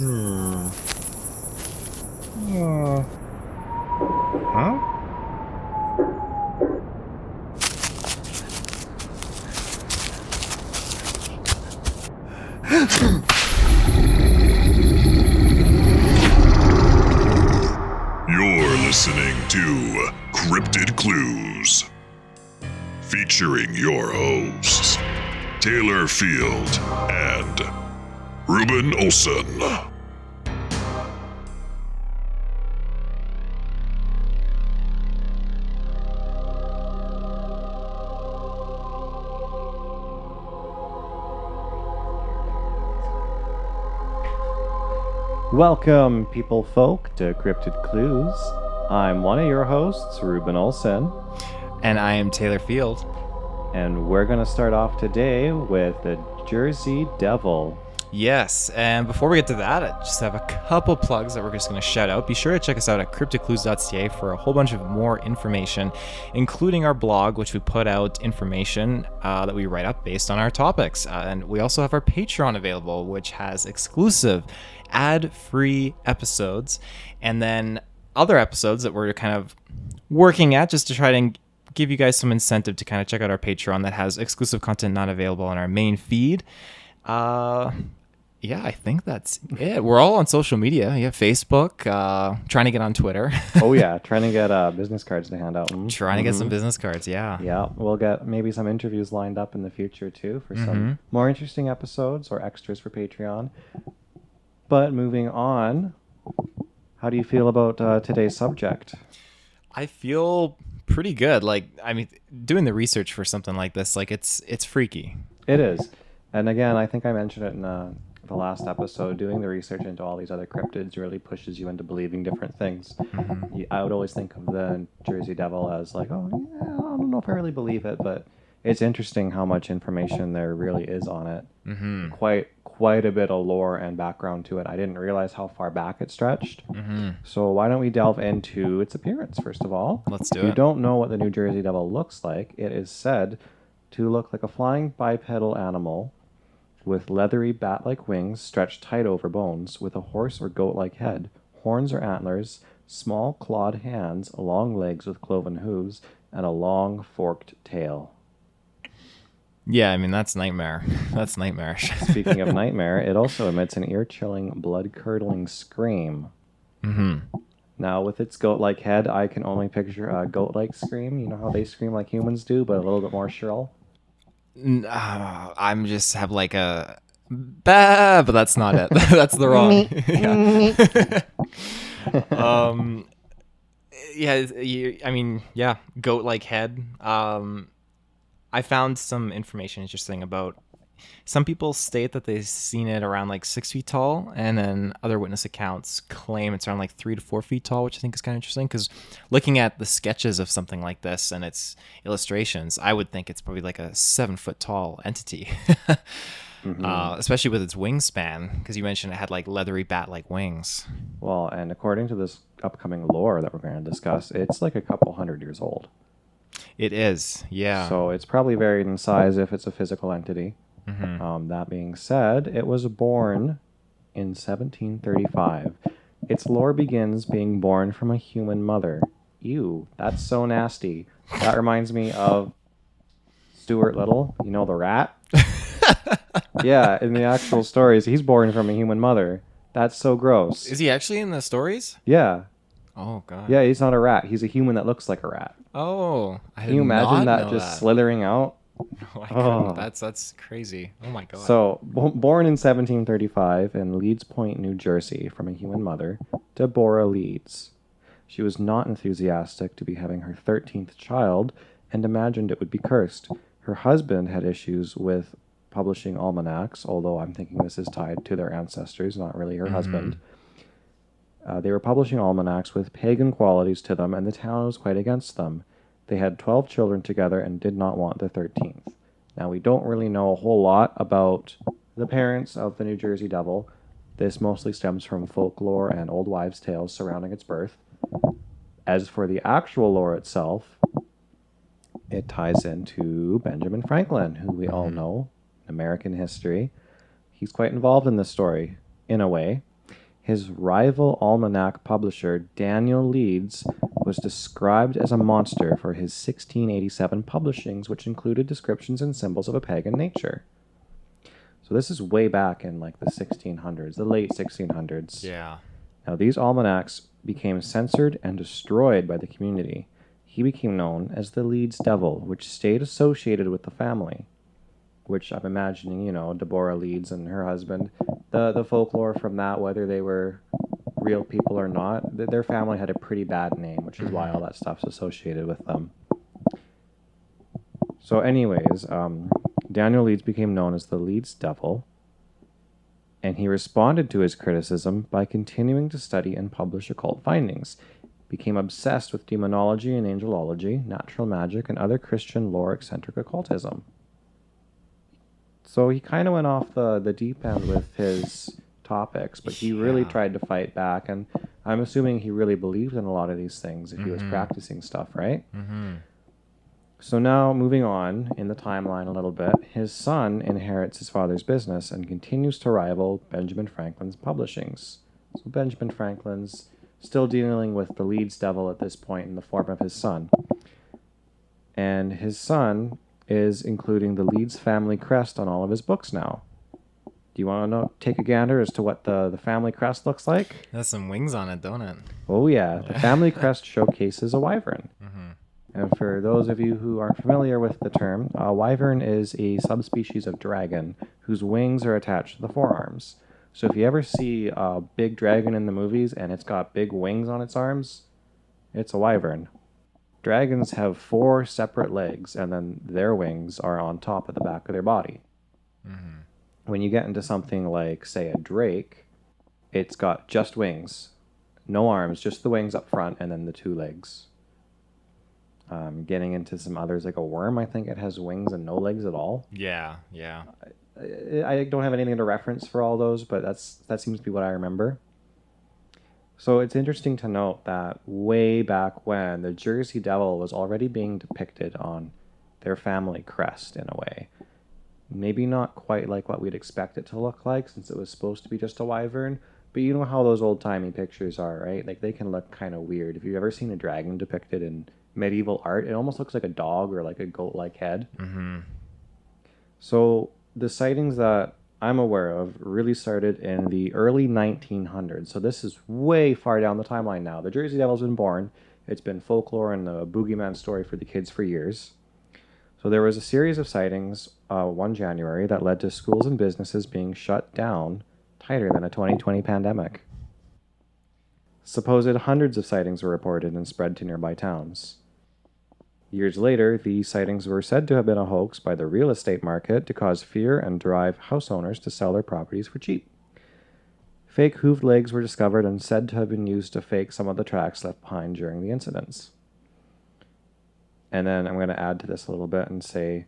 Huh? You're listening to Cryptid Clues, featuring your hosts, Taylor Field and Reuben Olson. Welcome, people folk, to Cryptid Clues. I'm one of your hosts, Reuben Olson, And I am Taylor Field. and we're going to start off today with the Jersey Devil. Yes, and before we get to that, I just have a couple plugs that we're just going to shout out. Be sure to check us out at CryptidClues.ca for a whole bunch of more information, including our blog, which we put out information that we write up based on our topics. And we also have our Patreon available, which has exclusive ad-free episodes, and then other episodes that we're kind of working at just to try to give you guys some incentive to kind of check out our Patreon that has exclusive content not available on our main feed. Yeah, I think that's it. We're all on social media. Yeah, Facebook, trying to get on Twitter. Oh, yeah, trying to get business cards to hand out. Trying to get some business cards, yeah. Yeah, we'll get maybe some interviews lined up in the future, too, for some more interesting episodes or extras for Patreon. But moving on, how do you feel about today's subject? I feel pretty good. Like, I mean, doing the research for something like this, like it's freaky. It is. And again, I think I mentioned it in the last episode, doing the research into all these other cryptids really pushes you into believing different things. I would always think of the Jersey Devil as like, oh, yeah, I don't know if I really believe it, but it's interesting how much information there really is on it. Quite a bit of lore and background to it. I didn't realize how far back it stretched. So why don't we delve into its appearance, first of all? Let's do If you it. don't know what the New Jersey Devil looks like, it is said to look like a flying bipedal animal with leathery bat-like wings stretched tight over bones, with a horse or goat-like head, horns or antlers, small clawed hands, long legs with cloven hooves, and a long forked tail. Yeah, I mean, that's nightmare. That's nightmarish. Speaking of nightmare, it also emits an ear-chilling, blood-curdling scream. Now, with its goat-like head, I can only picture a goat-like scream. You know how they scream like humans do, but a little bit more shrill? I'm just have like a bah, but that's not it. That's the wrong. I mean, yeah, goat-like head. I found some information interesting about some people state that they've seen it around like 6 feet tall, and then other witness accounts claim it's around like 3 to 4 feet tall, which I think is kind of interesting because looking at the sketches of something like this and its illustrations, I would think it's probably like a 7 foot tall entity, especially with its wingspan, because you mentioned it had like leathery bat-like wings. Well, and according to this upcoming lore that we're going to discuss, it's like a couple hundred years old. It is, yeah. So it's probably varied in size if it's a physical entity. That being said, it was born in 1735. Its lore begins being born from a human mother. Ew, that's so nasty. That reminds me of Stuart Little, you know, the rat? Yeah, in the actual stories, he's born from a human mother. That's so gross. Is he actually in the stories? Yeah. Oh, God. Yeah, he's not a rat. He's a human that looks like a rat. Oh, I Can you imagine that just slithering out? No, I couldn't. That's crazy. Oh my God. So, born in 1735 in Leeds Point, New Jersey, from a human mother, Deborah Leeds. She was not enthusiastic to be having her 13th child and imagined it would be cursed. Her husband had issues with publishing almanacs, although I'm thinking this is tied to their ancestors, not really her husband. They were publishing almanacs with pagan qualities to them, and the town was quite against them. They had 12 children together and did not want the 13th. Now, we don't really know a whole lot about the parents of the New Jersey Devil. This mostly stems from folklore and old wives' tales surrounding its birth. As for the actual lore itself, it ties into Benjamin Franklin, who we all know in American history. He's quite involved in this story, in a way. his rival almanac publisher, Daniel Leeds, was described as a monster for his 1687 publishings, which included descriptions and symbols of a pagan nature. So this is way back in like the 1600s, the late 1600s. Yeah. Now these almanacs became censored and destroyed by the community. He became known as the Leeds Devil, which stayed associated with the family. Which I'm imagining, Deborah Leeds and her husband, the folklore from that, whether they were real people or not, their family had a pretty bad name, which is why all that stuff's associated with them. So anyways, Daniel Leeds became known as the Leeds Devil, and he responded to his criticism by continuing to study and publish occult findings. Became obsessed with demonology and angelology, natural magic, and other Christian lore-eccentric occultism. So he kind of went off the deep end with his topics, but he really tried to fight back, and I'm assuming he really believed in a lot of these things if he was practicing stuff, right? Mm-hmm. So now, moving on in the timeline a little bit, his son inherits his father's business and continues to rival Benjamin Franklin's publishings. So Benjamin Franklin's still dealing with the Leeds Devil at this point in the form of his son. And his son is including the Leeds family crest on all of his books now. Do you want to take a gander as to what the family crest looks like? There's some wings on it, don't it? Oh, yeah. The family crest showcases a wyvern. Mm-hmm. And for those of you who aren't familiar with the term, a wyvern is a subspecies of dragon whose wings are attached to the forearms. So if you ever see a big dragon in the movies and it's got big wings on its arms, it's a wyvern. Dragons have 4 separate legs, and then their wings are on top of the back of their body. Mm-hmm. When you get into something like, say, a drake, it's got just wings. No arms, just the wings up front, and then the 2 legs. Getting into some others, like a worm, I think it has wings and no legs at all. Yeah. I don't have anything to reference for all those, but that seems to be what I remember. So it's interesting to note that way back when, the Jersey Devil was already being depicted on their family crest in a way. Maybe not quite like what we'd expect it to look like, since it was supposed to be just a wyvern, but you know how those old-timey pictures are, right? Like, they can look kind of weird. If you've ever seen a dragon depicted in medieval art, it almost looks like a dog or like a goat-like head. Mm-hmm. So the sightings that I'm aware of really started in the early 1900s. So this is way far down the timeline now. The Jersey Devil's been born. It's been folklore and a boogeyman story for the kids for years. So there was a series of sightings one January that led to schools and businesses being shut down tighter than a 2020 pandemic. Supposed hundreds of sightings were reported and spread to nearby towns. Years later, these sightings were said to have been a hoax by the real estate market to cause fear and drive house owners to sell their properties for cheap. Fake hooved legs were discovered and said to have been used to fake some of the tracks left behind during the incidents. And then I'm going to add to this a little bit and say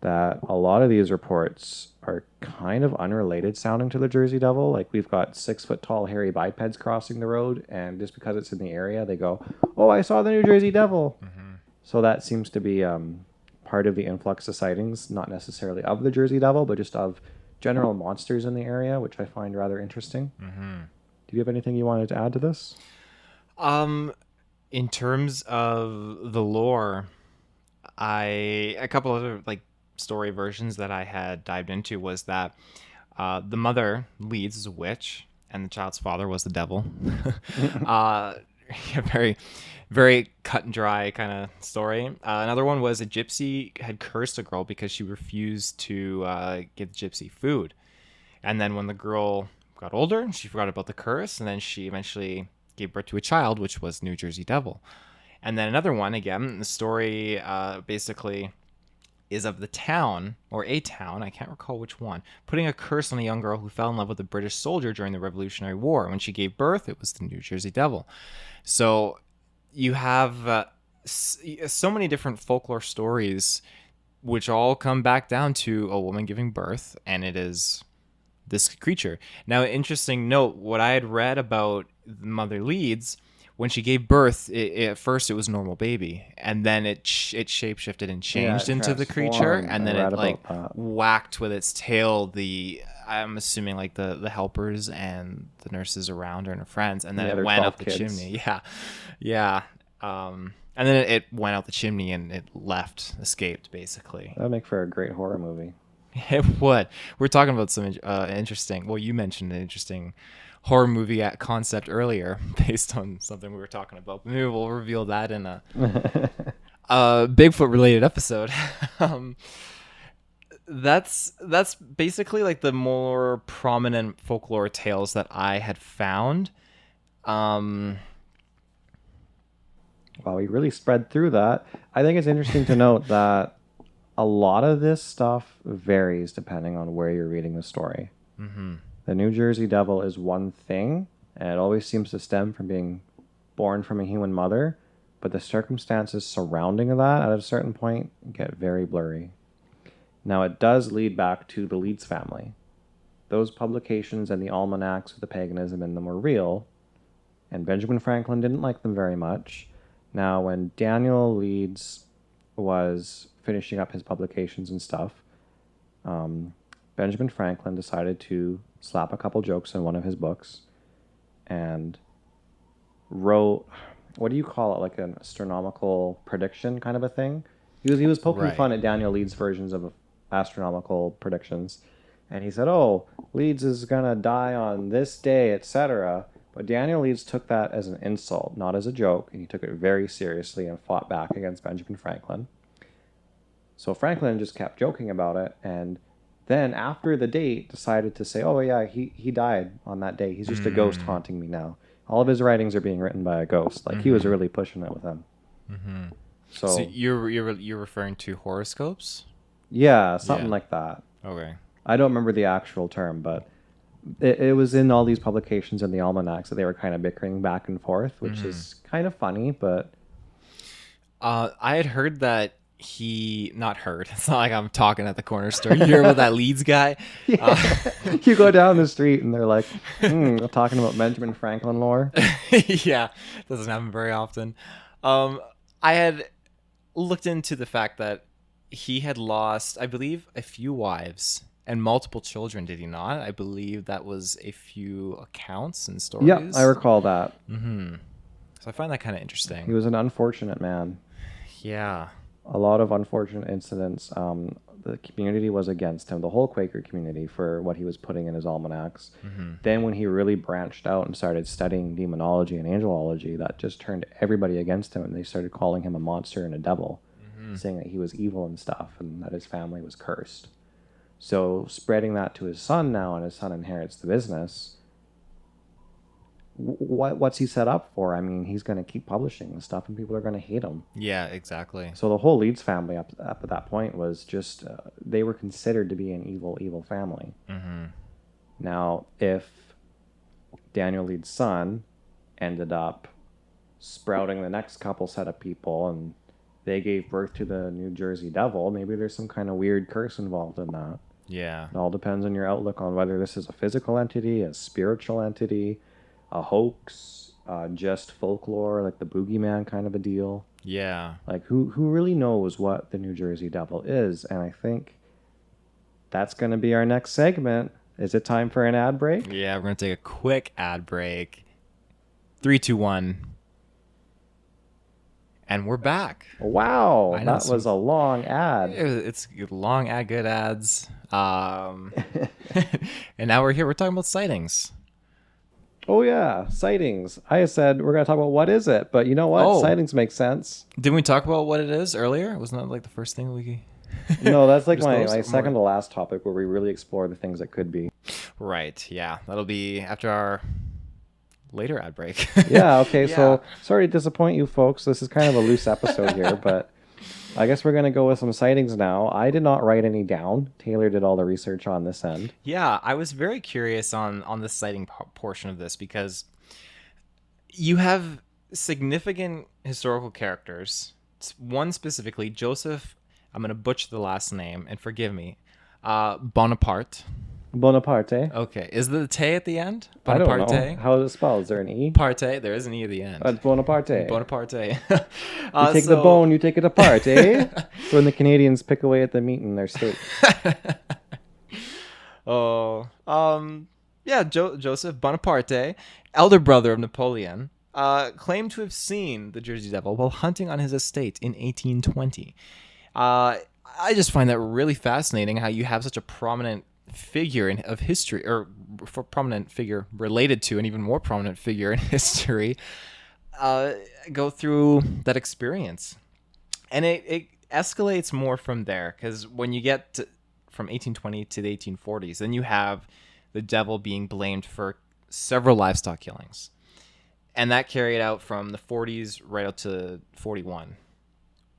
that a lot of these reports are kind of unrelated sounding to the Jersey Devil. Like, we've got 6-foot-tall hairy bipeds crossing the road, and just because it's in the area, they go, "Oh, I saw the New Jersey Devil." Mm-hmm. So that seems to be part of the influx of sightings, not necessarily of the Jersey Devil, but just of general monsters in the area, which I find rather interesting. Mm-hmm. Do you have anything you wanted to add to this? In terms of the lore, a couple other story versions that I had dived into was that the mother, Leeds, is a witch, and the child's father was the devil. Very, very cut and dry kind of story. Another one was a gypsy had cursed a girl because she refused to give the gypsy food. And then when the girl got older, she forgot about the curse, and then she eventually gave birth to a child, which was New Jersey Devil. And then another one, again, the story basically is of the town, or a town, I can't recall which one, putting a curse on a young girl who fell in love with a British soldier during the Revolutionary War. When she gave birth, it was the New Jersey Devil. So you have so many different folklore stories which all come back down to a woman giving birth, and it is this creature. Now, interesting note, what I had read about Mother Leeds when she gave birth, at first it was a normal baby, and then it shapeshifted and changed it into the creature, transformed. and then I read it like about that. whacked with its tail I'm assuming like the helpers and the nurses around her and her friends, and then The it other went 12 up the kids. chimney. Yeah. And then it went out the chimney and it escaped basically. That would make for a great horror movie. It would. We're talking about some interesting. Well, you mentioned an interesting horror movie concept earlier, based on something we were talking about. Maybe we'll reveal that in a Bigfoot related episode. That's basically like the more prominent folklore tales that I had found. Wow, we really spread through that. I think it's interesting to note that a lot of this stuff varies depending on where you're reading the story. Mm-hmm. The New Jersey Devil is one thing, and it always seems to stem from being born from a human mother, but the circumstances surrounding that at a certain point get very blurry. Now, it does lead back to the Leeds family. Those publications and the almanacs with the paganism in them were real, and Benjamin Franklin didn't like them very much. Now, when Daniel Leeds was finishing up his publications and stuff, Benjamin Franklin decided to slap a couple jokes in one of his books and wrote, what do you call it, like an astronomical prediction kind of a thing? He was poking Right. fun at Daniel Leeds' versions of astronomical predictions. And he said, oh, Leeds is going to die on this day, etc. But Daniel Leeds took that as an insult, not as a joke, and he took it very seriously and fought back against Benjamin Franklin. So Franklin just kept joking about it, and then after the date decided to say, oh yeah, he died on that day. He's just a ghost haunting me now. All of his writings are being written by a ghost. Like he was really pushing it with him. Mm-hmm. So, So you're referring to horoscopes? yeah, something Yeah. like that. Okay. I don't remember the actual term, but it was in all these publications and the almanacs that they were kind of bickering back and forth, which is kind of funny, but I had heard that not heard. It's not like I'm talking at the corner store. You hear about that Leeds guy? you go down the street and they're like, talking about Benjamin Franklin lore. Yeah, doesn't happen very often. I had looked into the fact that he had lost, I believe, a few wives and multiple children. Did he not? I believe that was a few accounts and stories. Yeah, I recall that. Mm-hmm. So I find that kind of He interesting. was an unfortunate man. Yeah. A lot of unfortunate incidents. The community was against him, the whole Quaker community, for what he was putting in his almanacs. Mm-hmm. Then when he really branched out and started studying demonology and angelology, that just turned everybody against him, and they started calling him a monster and a devil, saying that he was evil and stuff, and that his family was cursed. So spreading that to his son now, and his son inherits the business. What's he set up for? I mean, he's going to keep publishing this stuff, and people are going to hate him. Yeah, exactly. So the whole Leeds family up at that point was just, they were considered to be an evil family. Mm-hmm. Now, if Daniel Leeds' son ended up sprouting the next couple set of people, and they gave birth to the New Jersey Devil, maybe there's some kind of weird curse involved in that. Yeah. It all depends on your outlook on whether this is a physical entity, a spiritual entity, a hoax, just folklore, like the boogeyman kind of a deal. Yeah. Like, who really knows what the New Jersey Devil is? And I think that's going to be our next segment. Is it time for an ad break? Yeah, we're going to take a quick ad break. 3, 2, 1. And we're back. Wow, I know, that was a long ad. It's long ad, good ads. And now we're here. We're talking about sightings. Oh, yeah, sightings. I said we're going to talk about what is it, but you know what? Oh. Sightings make sense. Didn't we talk about what it is earlier? Wasn't that like the first thing we... No, that's like my Disclose second to more. last topic where we really explore the things that could be. Right, yeah. That'll be after our later ad break. Yeah, okay, Yeah. so sorry to disappoint you folks. This is kind of a loose episode here, but I guess we're going to go with some sightings now. I did not write any down. Taylor did all the research on this end. Yeah, I was very curious on the sighting portion of this because you have significant historical characters. One specifically, Joseph, I'm going to butcher the last name, and forgive me, Bonaparte. Bonaparte. Okay. Is the te at the end? I don't know. Bonaparte? How is it spelled? Is there an E? Parte? There is an E at the end. It's Bonaparte. Bonaparte. You take the bone, you take it apart, eh? So when the Canadians pick away at the meat in their steak. Oh, yeah, Joseph Bonaparte, elder brother of Napoleon, claimed to have seen the Jersey Devil while hunting on his estate in 1820. I just find that really fascinating how you have such a prominent figure of history, or prominent figure related to an even more prominent figure in history, go through that experience. And it escalates more from there, because when you get from 1820 to the 1840s, then you have the devil being blamed for several livestock killings. And that carried out from the 40s right out to 41.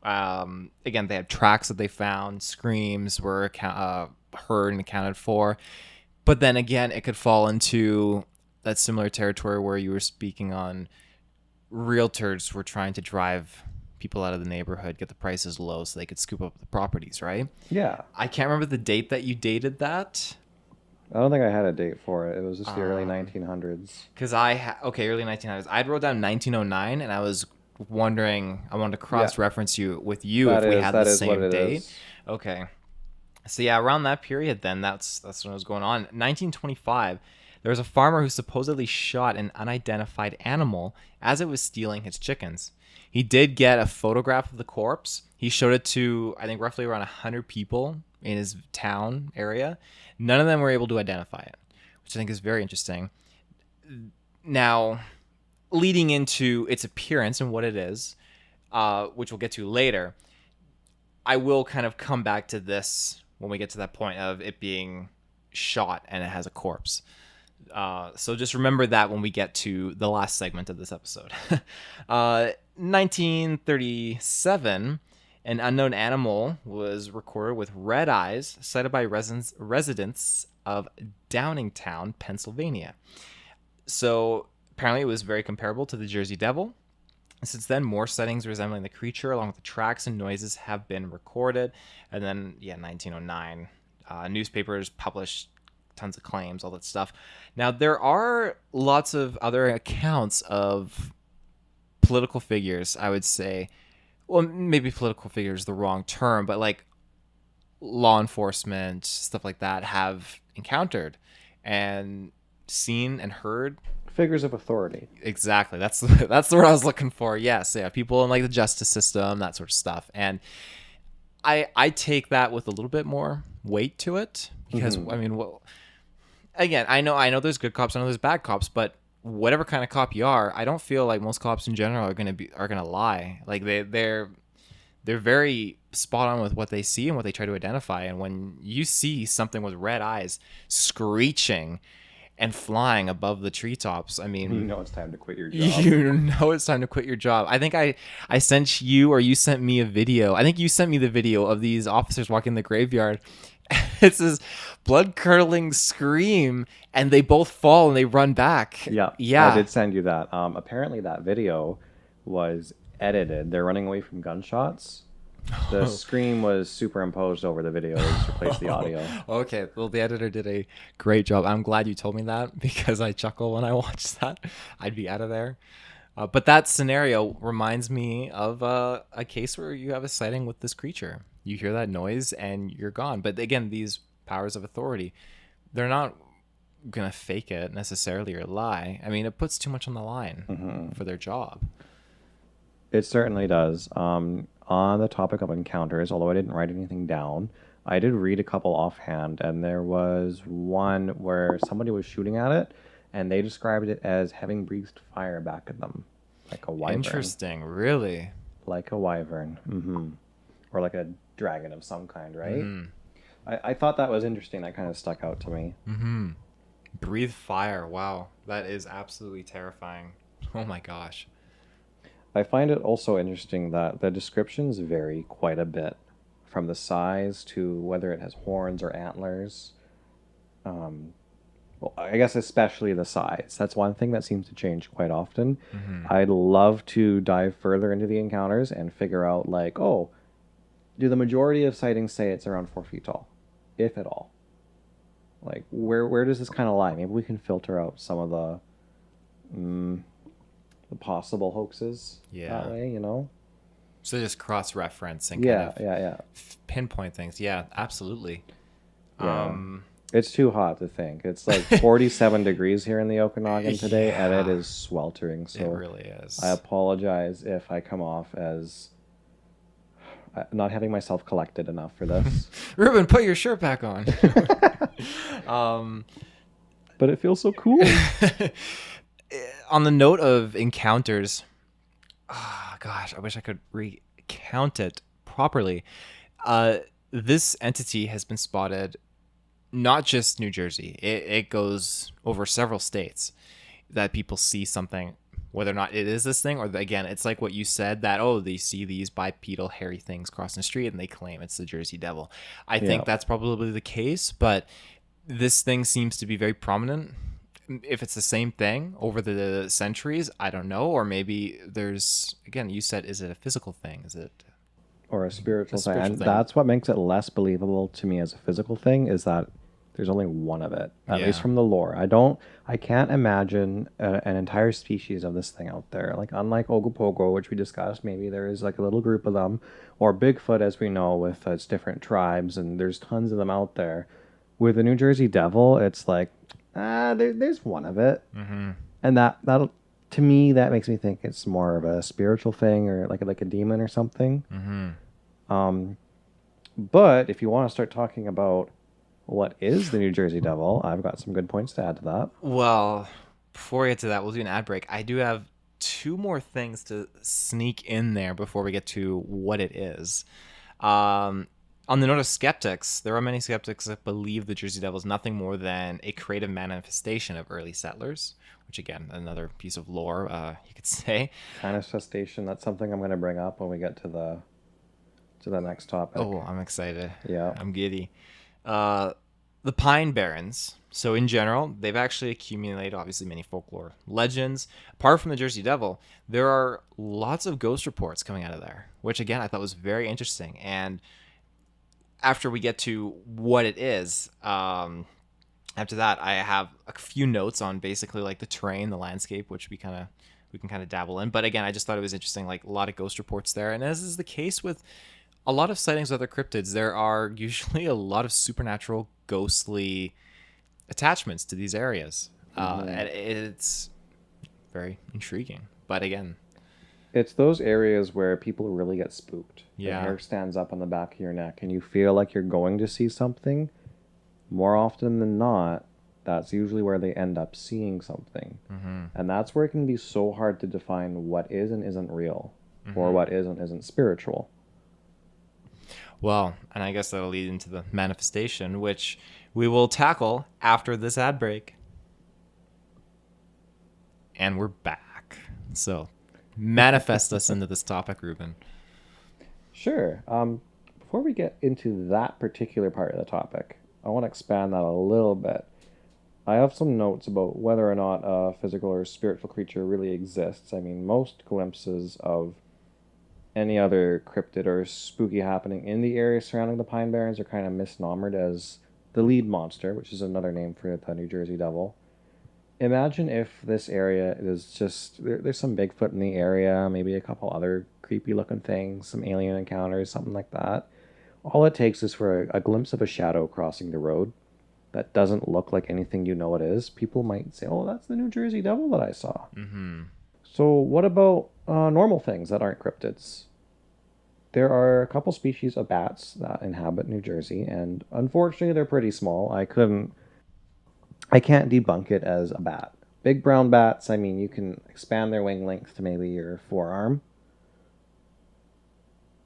Again, they had tracks that they found, screams were heard and accounted for. But then again, it could fall into that similar territory where you were speaking on realtors were trying to drive people out of the neighborhood, get the prices low so they could scoop up the properties, right? Yeah. I can't remember the date that you dated that. I don't think I had a date for it. It was just the early 1900s. Because early 1900s. I'd wrote down 1909, and I was wondering, I wanted to cross-reference with you if we had the same date. Okay. So yeah, around that period then, that's when it was going on. 1925, there was a farmer who supposedly shot an unidentified animal as it was stealing his chickens. He did get a photograph of the corpse. He showed it to, I think, roughly around 100 people in his town area. None of them were able to identify it, which I think is very interesting. Now, leading into its appearance and what it is, which we'll get to later, I will kind of come back to this when we get to that point of it being shot and it has a corpse. So just remember that when we get to the last segment of this episode. 1937, an unknown animal was recorded with red eyes, sighted by residents of Downingtown, Pennsylvania. So apparently it was very comparable to the Jersey Devil. Since then, more sightings resembling the creature, along with the tracks and noises, have been recorded. And then, 1909, newspapers published tons of claims, all that stuff. Now, there are lots of other accounts of political figures, I would say. Well, maybe political figure is the wrong term, but like law enforcement, stuff like that, have encountered and seen and heard Figures of authority. Exactly. That's the word I was looking for. Yes, yeah, people in like the justice system, that sort of stuff. And I take that with a little bit more weight to it because I mean, again, I know there's good cops, I know there's bad cops, but whatever kind of cop you are, I don't feel like most cops in general are gonna lie. Like they're very spot on with what they see and what they try to identify. And when you see something with red eyes screeching and flying above the treetops, I mean, you know it's time to quit your job. You know it's time to quit your job. I think I sent you, or you sent me a video. I think you sent me the video of these officers walking the graveyard. It's this blood-curdling scream, and they both fall and they run back. Yeah. I did send you that. Apparently that video was edited. They're running away from gunshots. The scream was superimposed over the video to replace the audio. Okay, well, the editor did a great job. I'm glad you told me that because I chuckle when I watch that. I'd be out of there. But that scenario reminds me of a case where you have a sighting with this creature. You hear that noise and you're gone. But again, these powers of authority, they're not going to fake it necessarily or lie. I mean, it puts too much on the line for their job. It certainly does. On the topic of encounters, although I didn't write anything down, I did read a couple offhand, and there was one where somebody was shooting at it, and they described it as having breathed fire back at them, like a wyvern. Interesting, really? Like a wyvern, or like a dragon of some kind, right? I thought that was interesting. That kind of stuck out to me. Breathe fire, wow. That is absolutely terrifying. Oh my gosh. I find it also interesting that the descriptions vary quite a bit, from the size to whether it has horns or antlers. Well, I guess especially the size. That's one thing that seems to change quite often. I'd love to dive further into the encounters and figure out, like, do the majority of sightings say it's around 4 feet tall, if at all? Like, where does this kind of lie? Maybe we can filter out some of the possible hoaxes that way, you know? So just cross-reference and Yeah, yeah. pinpoint things. Yeah, absolutely. Yeah. It's too hot to think. It's like 47 degrees here in the Okanagan today, and it is sweltering. So it really is. I apologize if I come off as not having myself collected enough for this. Reuben, put your shirt back on. But it feels so cool. On the note of encounters, gosh, I wish I could recount it properly. This entity has been spotted, not just New Jersey. It goes over several states that people see something, whether or not it is this thing, or again, it's like what you said, that, they see these bipedal hairy things crossing the street and they claim it's the Jersey Devil. I think that's probably the case, but this thing seems to be very prominent. If it's the same thing over the centuries, I don't know. Or maybe there's, again, you said, is it a physical thing? Is it... Or a spiritual thing. And that's what makes it less believable to me as a physical thing, is that there's only one of it, at least from the lore. I can't imagine an entire species of this thing out there. Like, unlike Ogopogo, which we discussed, maybe there is like a little group of them, or Bigfoot, as we know, with its different tribes, and there's tons of them out there. With the New Jersey Devil, it's like, there's one of it. Mm-hmm. And that'll, to me, that makes me think it's more of a spiritual thing, or like a demon or something. Mm-hmm. But if you want to start talking about what is the New Jersey Devil, I've got some good points to add to that. Well, before we get to that, we'll do an ad break. I do have two more things to sneak in there before we get to what it is. On the note of skeptics, there are many skeptics that believe the Jersey Devil is nothing more than a creative manifestation of early settlers, which, again, another piece of lore, you could say. Manifestation, that's something I'm going to bring up when we get to the next topic. Oh, I'm excited. Yeah. I'm giddy. The Pine Barrens. So in general, they've actually accumulated, obviously, many folklore legends. Apart from the Jersey Devil, there are lots of ghost reports coming out of there, which, again, I thought was very interesting. And after we get to what it is, after that, I have a few notes on basically like the terrain, the landscape, which we can kind of dabble in. But again, I just thought it was interesting, like a lot of ghost reports there. And as is the case with a lot of sightings of other cryptids, there are usually a lot of supernatural, ghostly attachments to these areas. And it's very intriguing. But again, it's those areas where people really get spooked. Yeah. The hair stands up on the back of your neck and you feel like you're going to see something. More often than not, that's usually where they end up seeing something. Mm-hmm. And that's where it can be so hard to define what is and isn't real, or what is and isn't spiritual. Well, and I guess that'll lead into the manifestation, which we will tackle after this ad break. And we're back. So, manifest us into this topic, Reuben. Sure. Before we get into that particular part of the topic, I want to expand that a little bit. I have some notes about whether or not a physical or spiritual creature really exists. I mean, most glimpses of any other cryptid or spooky happening in the area surrounding the Pine Barrens are kind of misnomered as the lead monster, which is another name for the New Jersey Devil. Imagine if this area is just, there's some Bigfoot in the area, maybe a couple other creepy looking things, some alien encounters, something like that. All it takes is for a glimpse of a shadow crossing the road that doesn't look like anything you know it is. People might say, oh, that's the New Jersey Devil that I saw. Mm-hmm. So what about normal things that aren't cryptids? There are a couple species of bats that inhabit New Jersey, and unfortunately they're pretty small. I can't debunk it as a bat. Big brown bats, I mean, you can expand their wing length to maybe your forearm.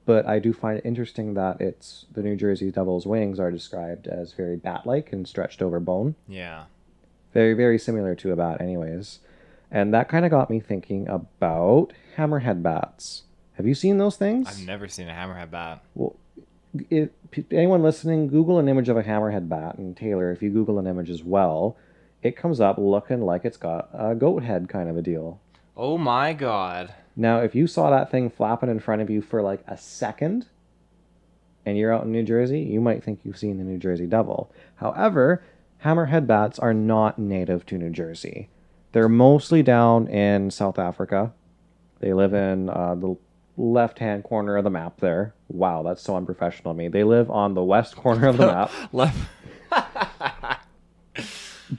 But I do find it interesting that the New Jersey Devil's wings are described as very bat-like and stretched over bone. Yeah. Very, very similar to a bat anyways. And that kind of got me thinking about hammerhead bats. Have you seen those things? I've never seen a hammerhead bat. Well, if anyone listening, Google an image of a hammerhead bat. And Taylor, if you Google an image as well, it comes up looking like it's got a goat head kind of a deal. Oh my God. Now, if you saw that thing flapping in front of you for like a second, and you're out in New Jersey, you might think you've seen the New Jersey Devil. However, Hammerhead bats are not native to New Jersey. They're mostly down in South Africa. They live in the left-hand corner of the map there. Wow, that's so unprofessional of me. They live on the west corner of the map. Left.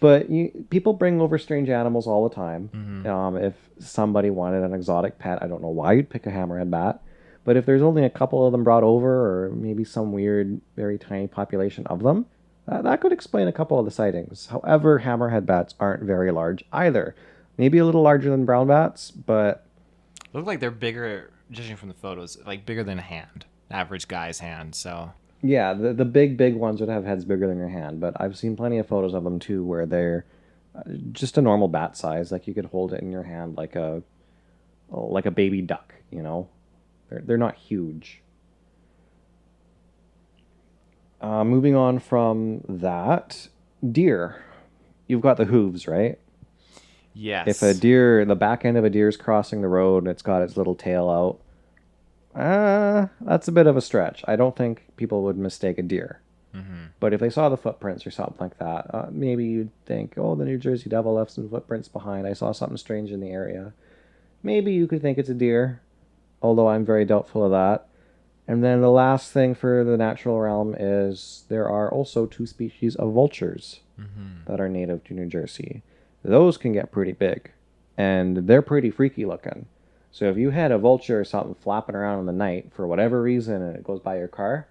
But people bring over strange animals all the time. If somebody wanted an exotic pet, I don't know why you'd pick a hammerhead bat. But if there's only a couple of them brought over, or maybe some weird, very tiny population of them, that could explain a couple of the sightings. However, hammerhead bats aren't very large either. Maybe a little larger than brown bats, but... Look like they're bigger, judging from the photos, like bigger than a hand. Average guy's hand, so... Yeah, the big ones would have heads bigger than your hand, but I've seen plenty of photos of them too where they're just a normal bat size. Like you could hold it in your hand like a baby duck, you know? They're not huge. Moving on from that, deer. You've got the hooves, right? Yes. If the back end of a deer is crossing the road and it's got its little tail out, that's a bit of a stretch. I don't think people would mistake a deer. But if they saw the footprints or something like that, maybe you'd think, oh, the New Jersey Devil left some footprints behind. I saw something strange in the area. Maybe you could think it's a deer, although I'm very doubtful of that. And then the last thing for the natural realm is there are also 2 species of vultures that are native to New Jersey. Those can get pretty big, and they're pretty freaky looking. So if you had a vulture or something flapping around in the night for whatever reason and it goes by your car,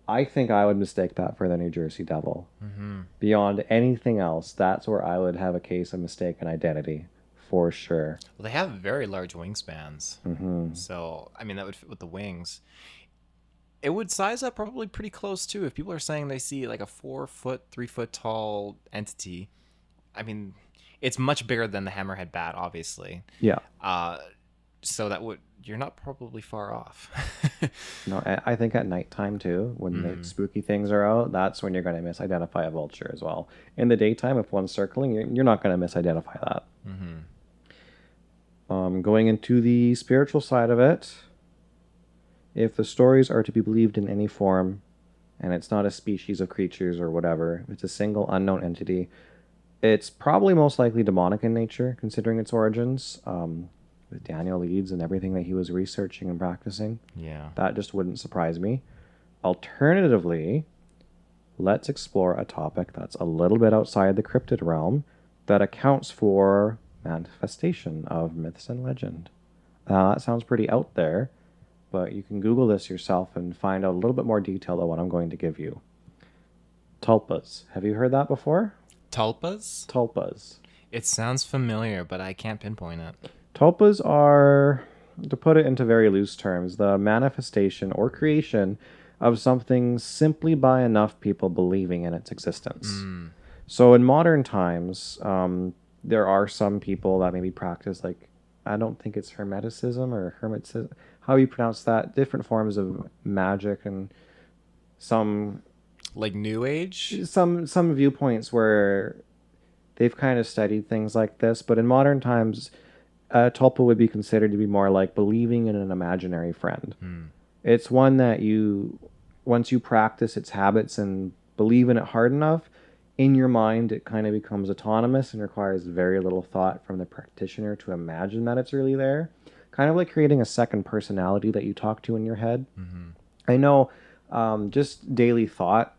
I think I would mistake that for the New Jersey Devil. Beyond anything else, that's where I would have a case of mistaken identity, for sure. Well, they have very large wingspans. So, I mean, that would fit with the wings. It would size up probably pretty close, too. If people are saying they see like a 4-foot, 3-foot tall entity, I mean, it's much bigger than the hammerhead bat, obviously. Yeah. So you're not probably far off. No, I think at nighttime too, when the spooky things are out, that's when you're going to misidentify a vulture as well. In the daytime, if one's circling, you're not going to misidentify that. Going into the spiritual side of it, if the stories are to be believed in any form, and it's not a species of creatures or whatever, if it's a single unknown entity, it's probably most likely demonic in nature, considering its origins. With Daniel Leeds and everything that he was researching and practicing. Yeah. That just wouldn't surprise me. Alternatively, let's explore a topic that's a little bit outside the cryptid realm that accounts for manifestation of myths and legend. That sounds pretty out there, but you can Google this yourself and find out a little bit more detail than what I'm going to give you. Tulpas. Have you heard that before? Tulpas? Tulpas. It sounds familiar, but I can't pinpoint it. Tulpas are, to put it into very loose terms, the manifestation or creation of something simply by enough people believing in its existence. So in modern times, there are some people that maybe practice, like, I don't think it's hermeticism or hermeticism, how you pronounce that, different forms of magic and some... Like New Age? Some viewpoints where they've kind of studied things like this, but in modern times... tulpa would be considered to be more like believing in an imaginary friend. It's one that once you practice its habits and believe in it hard enough, in your mind it kind of becomes autonomous and requires very little thought from the practitioner to imagine that it's really there. Kind of like creating a second personality that you talk to in your head. I know, just daily thought,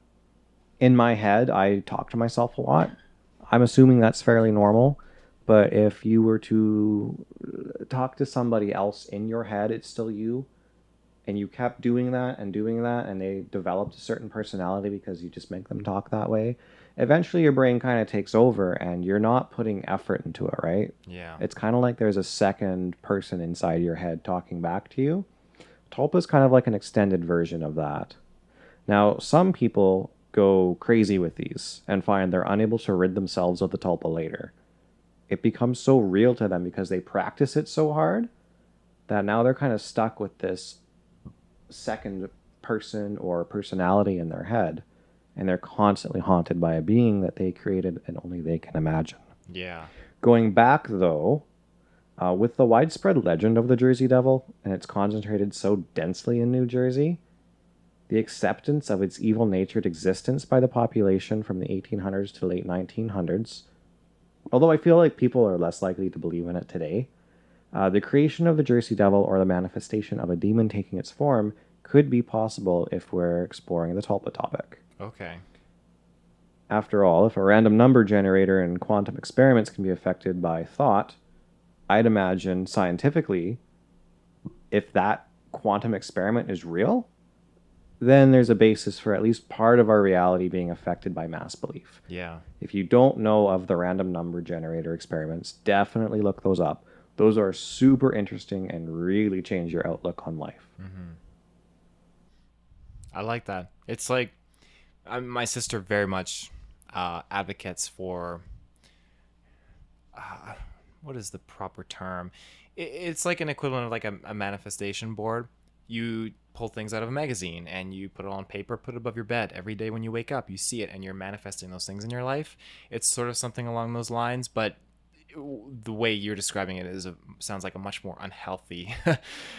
in my head, I talk to myself a lot. I'm assuming that's fairly normal. But if you were to talk to somebody else in your head, it's still you. And you kept doing that, and they developed a certain personality because you just make them talk that way. Eventually your brain kind of takes over and you're not putting effort into it, right? Yeah. It's kind of like there's a second person inside your head talking back to you. Tulpa is kind of like an extended version of that. Now, some people go crazy with these and find they're unable to rid themselves of the tulpa later. It becomes so real to them because they practice it so hard that now they're kind of stuck with this second person or personality in their head, and they're constantly haunted by a being that they created and only they can imagine. Yeah. Going back, though, with the widespread legend of the Jersey Devil, and it's concentrated so densely in New Jersey, the acceptance of its evil-natured existence by the population from the 1800s to late 1900s, although I feel like people are less likely to believe in it today. The creation of the Jersey Devil or the manifestation of a demon taking its form could be possible if we're exploring the Tulpa topic. Okay. After all, if a random number generator and quantum experiments can be affected by thought, I'd imagine scientifically, if that quantum experiment is real, then there's a basis for at least part of our reality being affected by mass belief. Yeah. If you don't know of the random number generator experiments, definitely look those up. Those are super interesting and really change your outlook on life. Mm-hmm. I like that. It's like my sister very much advocates for what is the proper term? It's like an equivalent of like a manifestation board. You pull things out of a magazine and you put it on paper, put it above your bed. Every day when you wake up, you see it and you're manifesting those things in your life. It's sort of something along those lines, but the way you're describing it sounds like a much more unhealthy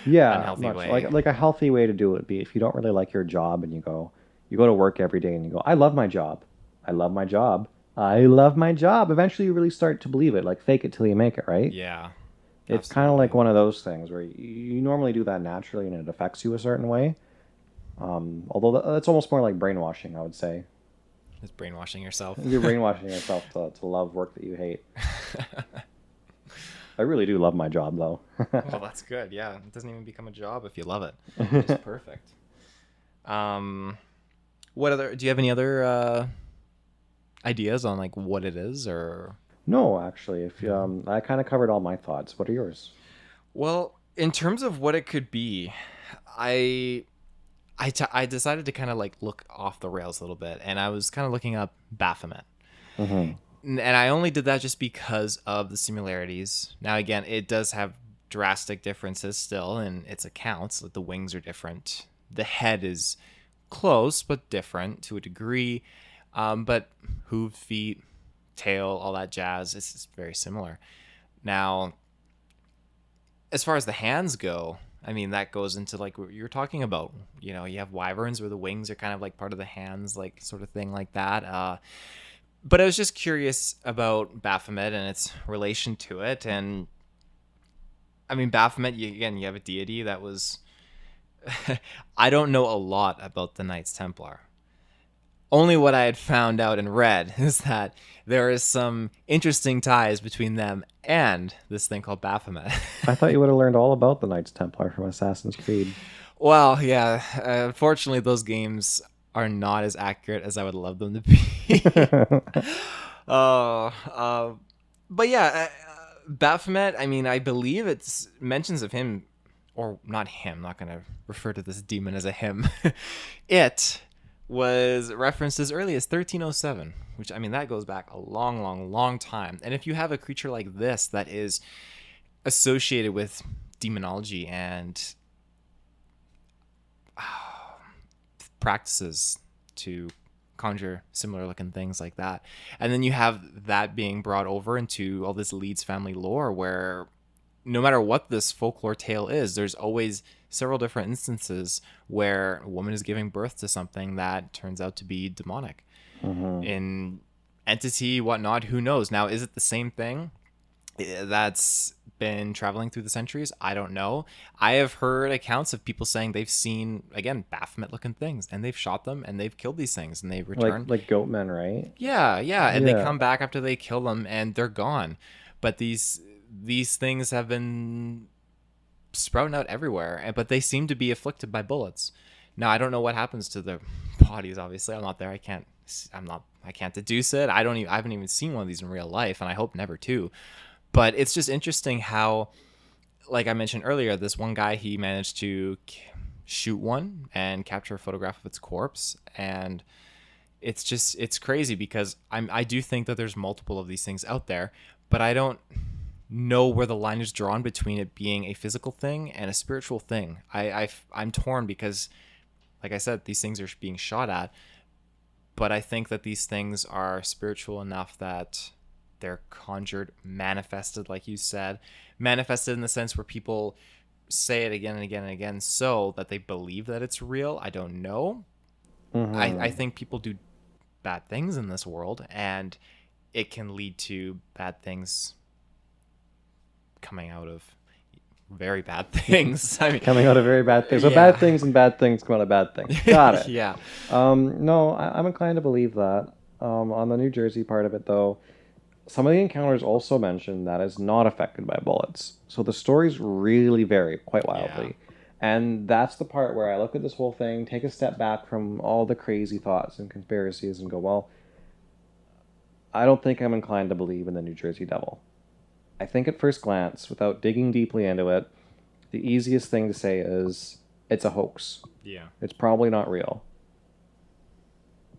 unhealthy way. Like a healthy way to do it would be if you don't really like your job and you go to work every day and you go, I love my job. I love my job. I love my job. Eventually you really start to believe it, like fake it till you make it, right? Yeah. It's kind of like one of those things where you normally do that naturally and it affects you a certain way. Although that's almost more like brainwashing, I would say. It's brainwashing yourself. You're brainwashing yourself to love work that you hate. I really do love my job, though. Well, that's good. Yeah, it doesn't even become a job if you love it. It's perfect. What other? Do you have any other ideas on like what it is, or? No, actually, if I kind of covered all my thoughts. What are yours? Well, in terms of what it could be, I decided to kind of like look off the rails a little bit, and I was kind of looking up Baphomet. Mm-hmm. And I only did that just because of the similarities. Now, again, it does have drastic differences still in its accounts. Like the wings are different. The head is close, but different to a degree. But hooves, feet, tail, all that jazz, it's very similar. Now, as far as the hands go, I mean, that goes into like what you're talking about. You know, you have wyverns where the wings are kind of like part of the hands, like sort of thing like that. But I was just curious about Baphomet and its relation to it. And I mean, Baphomet, you have a deity that was... I don't know a lot about the Knights Templar. Only what I had found out and read is that there is some interesting ties between them and this thing called Baphomet. I thought you would have learned all about the Knights Templar from Assassin's Creed. Well, yeah. Unfortunately, those games are not as accurate as I would love them to be. But yeah, Baphomet, I mean, I believe it's mentions of him, or not him, not going to refer to this demon as a him. It was referenced as early as 1307, which, I mean, that goes back a long, long, long time. And if you have a creature like this that is associated with demonology and practices to conjure similar looking things like that, and then you have that being brought over into all this Leeds family lore where no matter what this folklore tale is, there's always several different instances where a woman is giving birth to something that turns out to be demonic. Mm-hmm. In entity, whatnot, who knows? Now, is it the same thing that's been traveling through the centuries? I don't know. I have heard accounts of people saying they've seen, again, Baphomet looking things, and they've shot them and they've killed these things and they've returned. Like goat men, right? Yeah. And they come back after they kill them and they're gone. But these things have been sprouting out everywhere, but they seem to be afflicted by bullets. Now, I don't know what happens to their bodies. Obviously, I'm not there. I can't deduce it. I haven't even seen one of these in real life, and I hope never to. But it's just interesting how, like I mentioned earlier, this one guy, he managed to shoot one and capture a photograph of its corpse. And it's crazy because I do think that there's multiple of these things out there, but I don't know where the line is drawn between it being a physical thing and a spiritual thing. I'm torn because, like I said, these things are being shot at, but I think that these things are spiritual enough that they're conjured, manifested, like you said, manifested in the sense where people say it again and again and again so that they believe that it's real, I don't know. I think people do bad things in this world, and it can lead to bad things coming out of very bad things. I mean, Coming out of very bad things. So Yeah. bad things and bad things come out of bad things. Got it. yeah. No, I'm inclined to believe that. On the New Jersey part of it, though, some of the encounters also mention that it's not affected by bullets. So the stories really vary quite wildly. And that's the part where I look at this whole thing, take a step back from all the crazy thoughts and conspiracies, and go, well, I don't think I'm inclined to believe in the New Jersey Devil. I think at first glance, without digging deeply into it, the easiest thing to say is it's a hoax. Yeah. It's probably not real.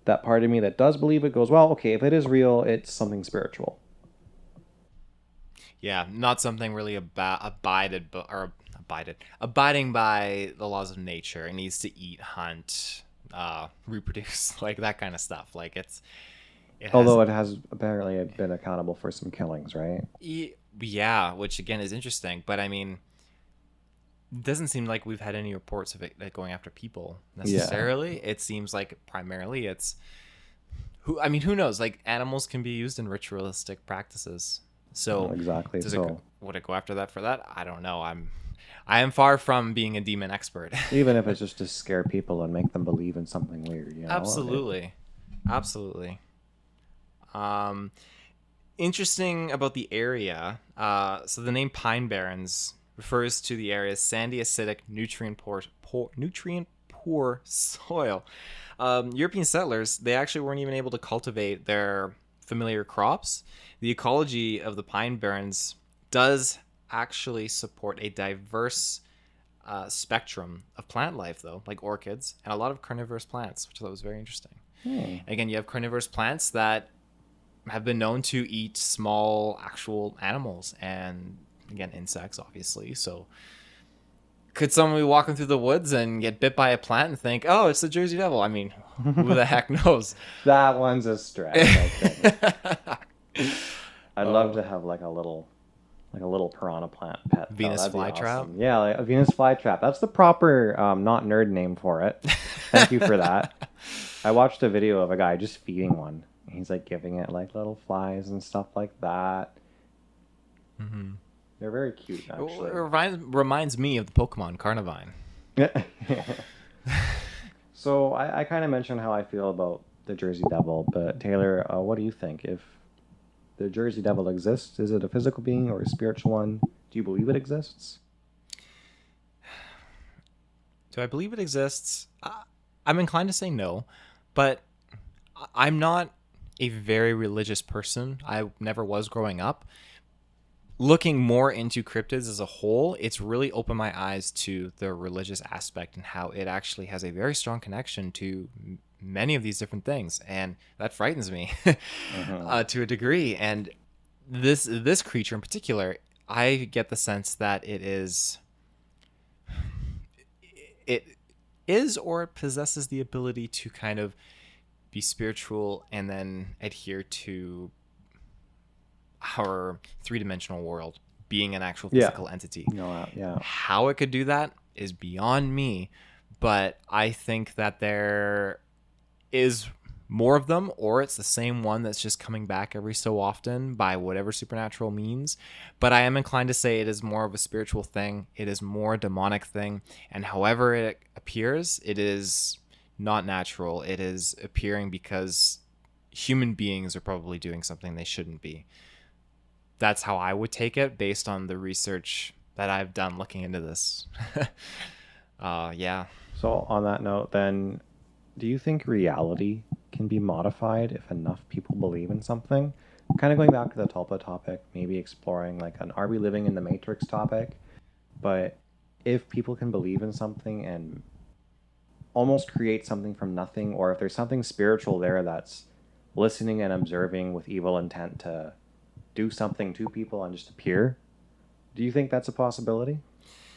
That part of me that does believe it goes, well, okay, if it is real, it's something spiritual. Yeah, not something really abiding by the laws of nature. It needs to eat, hunt, reproduce, like that kind of stuff. Like it has, Although it has apparently been accountable for some killings, right? yeah, which again is interesting. But I mean, it doesn't seem like we've had any reports of it like going after people necessarily. It seems like primarily it's who knows? Like animals can be used in ritualistic practices. So Exactly. Would it go after that for that? I don't know. I am far from being a demon expert. Even if it's just to scare people and make them believe in something weird, you know? Absolutely. Interesting about the area. So the name Pine Barrens refers to the area's sandy, acidic, nutrient poor soil. European settlers, they actually weren't even able to cultivate their familiar crops. The ecology of the Pine Barrens does actually support a diverse spectrum of plant life, though, like orchids and a lot of carnivorous plants, which I thought was very interesting. Again, you have carnivorous plants that have been known to eat small actual animals and, again, insects, obviously. So could someone be walking through the woods and get bit by a plant and think, oh, it's the Jersey Devil? I mean, who the heck knows? That one's a stretch, I think. I'd love to have like a little piranha plant pet. Venus That'd be flytrap? awesome. Yeah, like a Venus flytrap. That's the proper not nerd name for it. Thank you for that. I watched a video of a guy just feeding one. He's like giving it like little flies and stuff like that. Mm-hmm. They're very cute, actually. It reminds me of the Pokemon Carnivine. So I kind of mentioned how I feel about the Jersey Devil, but Taylor, what do you think? If the Jersey Devil exists, is it a physical being or a spiritual one? Do you believe it exists? Do I believe it exists? I'm inclined to say no, but I'm not a very religious person. I never was growing up. Looking more into cryptids as a whole, it's really opened my eyes to the religious aspect and how it actually has a very strong connection to many of these different things, and that frightens me to a degree. And this creature in particular, I get the sense that it is or it possesses the ability to kind of be spiritual and then adhere to our three-dimensional world, being an actual physical entity. Yeah. How it could do that is beyond me, but I think that there is more of them, or it's the same one that's just coming back every so often by whatever supernatural means. But I am inclined to say it is more of a spiritual thing. It is more a demonic thing, and however it appears, it is not natural. It is appearing because human beings are probably doing something they shouldn't be. That's how I would take it based on the research that I've done looking into this. Yeah. So on that note, then, do you think reality can be modified if enough people believe in something? Kind of going back to the Tulpa topic, maybe exploring like an are we living in the Matrix topic, but if people can believe in something and almost create something from nothing, or if there's something spiritual there that's listening and observing with evil intent to do something to people and just appear, do you think that's a possibility?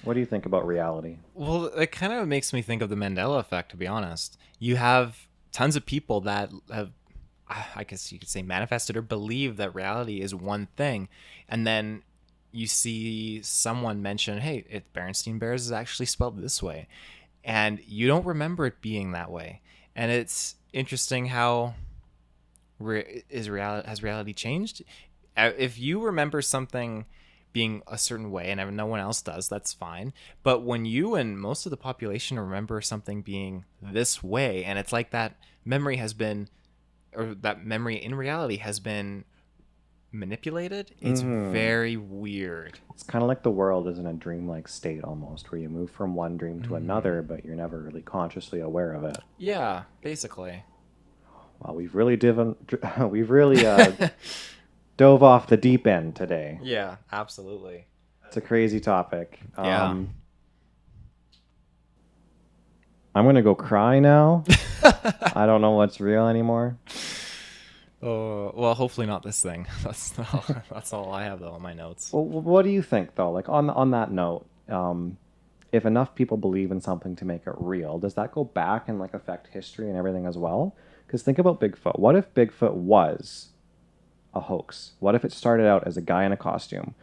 What do you think about reality? Well, it kind of makes me think of the Mandela effect, to be honest. You have tons of people that have, I guess you could say, manifested or believe that reality is one thing, and then you see someone mention, hey, Berenstain Bears is actually spelled this way. And you don't remember it being that way. And it's interesting how has reality changed? If you remember something being a certain way and no one else does, that's fine. But when you and most of the population remember something being this way, and it's like that memory has been, or that memory in reality has been manipulated, it's very weird. It's kind of like the world is in a dreamlike state almost, where you move from one dream to another, but you're never really consciously aware of it. Yeah, basically. Well, we've really dove off the deep end today. Yeah, absolutely. It's a crazy topic. Yeah. I'm gonna go cry now. I don't know what's real anymore. Oh, well, hopefully not this thing. That's all I have though on my notes. Well, what do you think though? Like on that note, if enough people believe in something to make it real, does that go back and like affect history and everything as well? Because think about Bigfoot. What if Bigfoot was a hoax? What if it started out as a guy in a costume?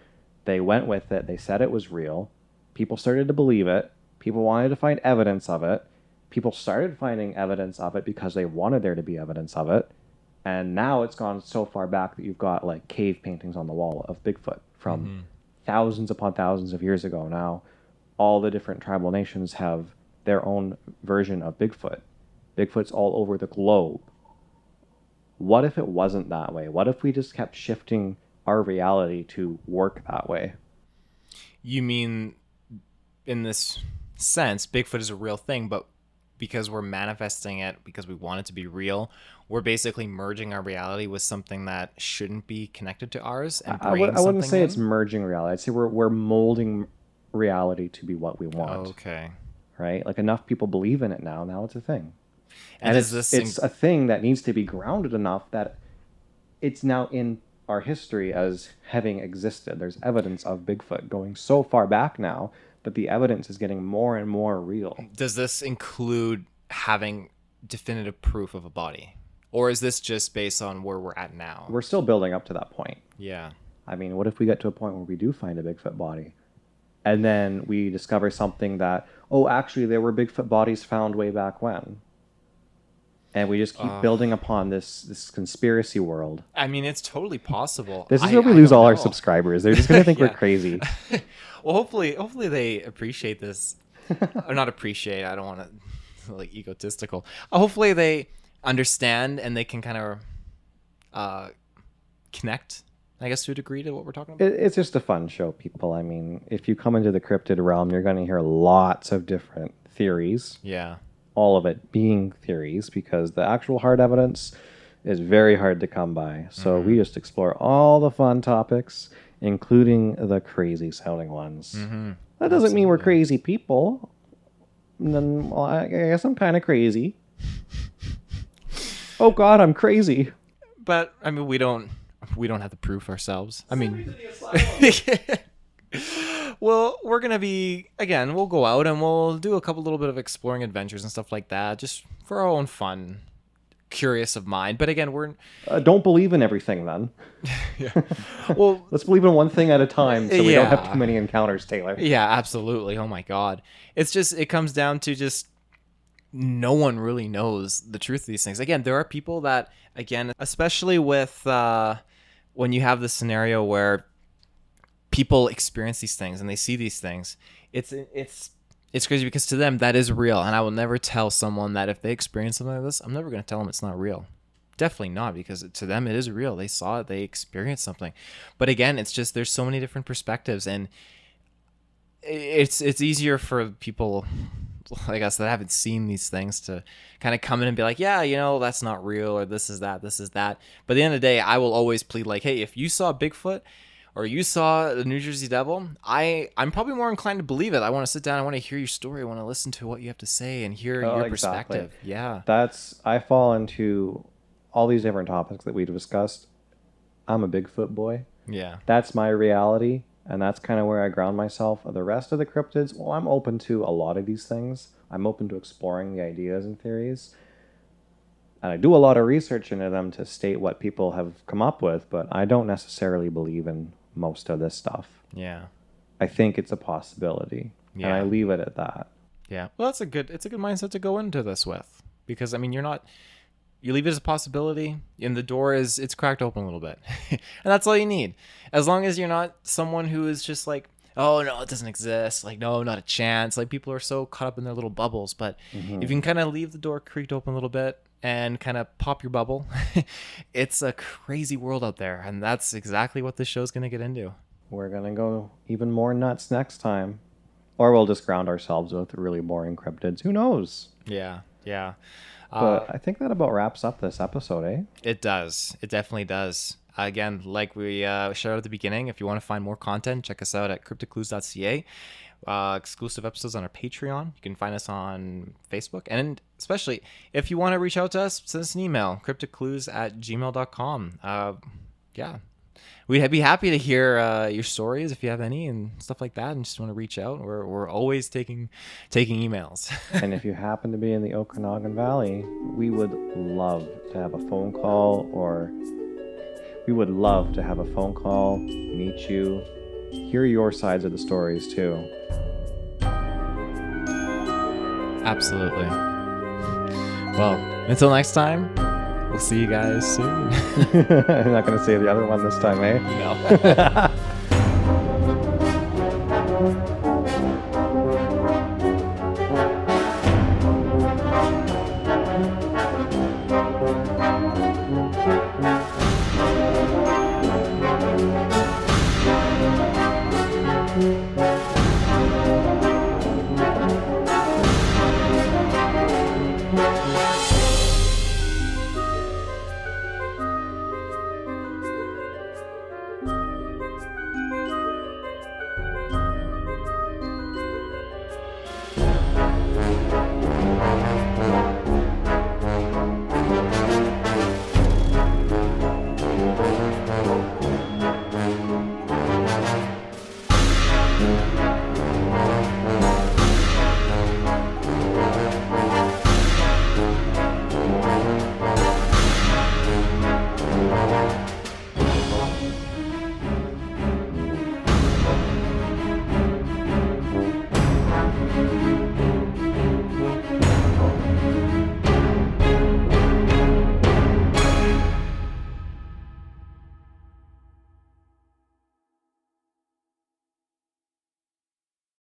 They went with it. They said it was real. People started to believe it. People wanted to find evidence of it. People started finding evidence of it because they wanted there to be evidence of it. And now it's gone so far back that you've got like cave paintings on the wall of Bigfoot from thousands upon thousands of years ago. Now all the different tribal nations have their own version of Bigfoot. Bigfoot's all over the globe. What if it wasn't that way? What if we just kept shifting our reality to work that way? You mean, in this sense, Bigfoot is a real thing, but because we're manifesting it, because we want it to be real, we're basically merging our reality with something that shouldn't be connected to ours and I wouldn't say it's merging reality. I'd say we're molding reality to be what we want. Okay. Right? Like enough people believe in it now. Now it's a thing. And it's a thing that needs to be grounded enough that it's now in our history as having existed. There's evidence of Bigfoot going so far back now that the evidence is getting more and more real. Does this include having definitive proof of a body? Or is this just based on where we're at now? We're still building up to that point. Yeah. I mean, what if we get to a point where we do find a Bigfoot body? And then we discover something that, actually, there were Bigfoot bodies found way back when. And we just keep building upon this conspiracy world. I mean, it's totally possible. This is where we lose all our subscribers. They're just going to think we're crazy. Well, hopefully they appreciate this. Or not appreciate. I don't want to like egotistical. Hopefully they understand and they can kind of connect, I guess, to a degree to what we're talking about. It's just a fun show, people. I mean, if you come into the cryptid realm, you're going to hear lots of different theories. Yeah. All of it being theories, because the actual hard evidence is very hard to come by. So we just explore all the fun topics, including the crazy sounding ones. That doesn't mean we're crazy people. Then, well, I guess I'm kind of crazy. Oh God, I'm crazy. But I mean, we don't have the proof ourselves. I mean, well, we're going to be, again, we'll go out and we'll do a little bit of exploring adventures and stuff like that, just for our own fun, curious of mind. But again, we're... don't believe in everything then. Yeah. Well, let's believe in one thing at a time so we don't have too many encounters, Taylor. Yeah, absolutely. Oh my God. It's just, it comes down to just no one really knows the truth of these things. Again, there are people that, again, especially with when you have this scenario where people experience these things and they see these things, it's crazy because to them that is real. And I will never tell someone that if they experience something like this, I'm never going to tell them it's not real. Definitely not, because to them it is real. They saw it, they experienced something. But again, it's just there's so many different perspectives, and it's easier for people like us that haven't seen these things to kind of come in and be like, yeah, that's not real, or this is that. But at the end of the day, I will always plead like, hey, if you saw Bigfoot or you saw the New Jersey Devil, I'm probably more inclined to believe it. I want to sit down. I want to hear your story. I want to listen to what you have to say and hear your perspective. Yeah. I fall into all these different topics that we discussed. I'm a Bigfoot boy. Yeah. That's my reality, and that's kind of where I ground myself. The rest of the cryptids, well, I'm open to a lot of these things. I'm open to exploring the ideas and theories. And I do a lot of research into them to state what people have come up with, but I don't necessarily believe in most of this stuff. Yeah. I think it's a possibility. And I leave it at that. Yeah. Well, it's a good mindset to go into this with, because I mean, you leave it as a possibility, and the door it's cracked open a little bit. And that's all you need. As long as you're not someone who is just like, oh no, it doesn't exist. Like, no, not a chance. Like, people are so caught up in their little bubbles. But if you can kind of leave the door creaked open a little bit and kind of pop your bubble, it's a crazy world out there. And that's exactly what this show's going to get into. We're going to go even more nuts next time. Or we'll just ground ourselves with really boring cryptids. Who knows? Yeah. But I think that about wraps up this episode, eh? It does. It definitely does. Again, like we shared at the beginning, if you want to find more content, check us out at CryptidClues.ca. Exclusive episodes on our Patreon. You can find us on Facebook. And especially, if you want to reach out to us, send us an email, CryptidClues@gmail.com. Yeah. We'd be happy to hear your stories if you have any and stuff like that, and just want to reach out. We're always taking emails. And if you happen to be in the Okanagan Valley, we would love to have a phone call, meet you, hear your sides of the stories too. Absolutely. Well, until next time, we'll see you guys soon. I'm not going to say the other one this time, eh? No.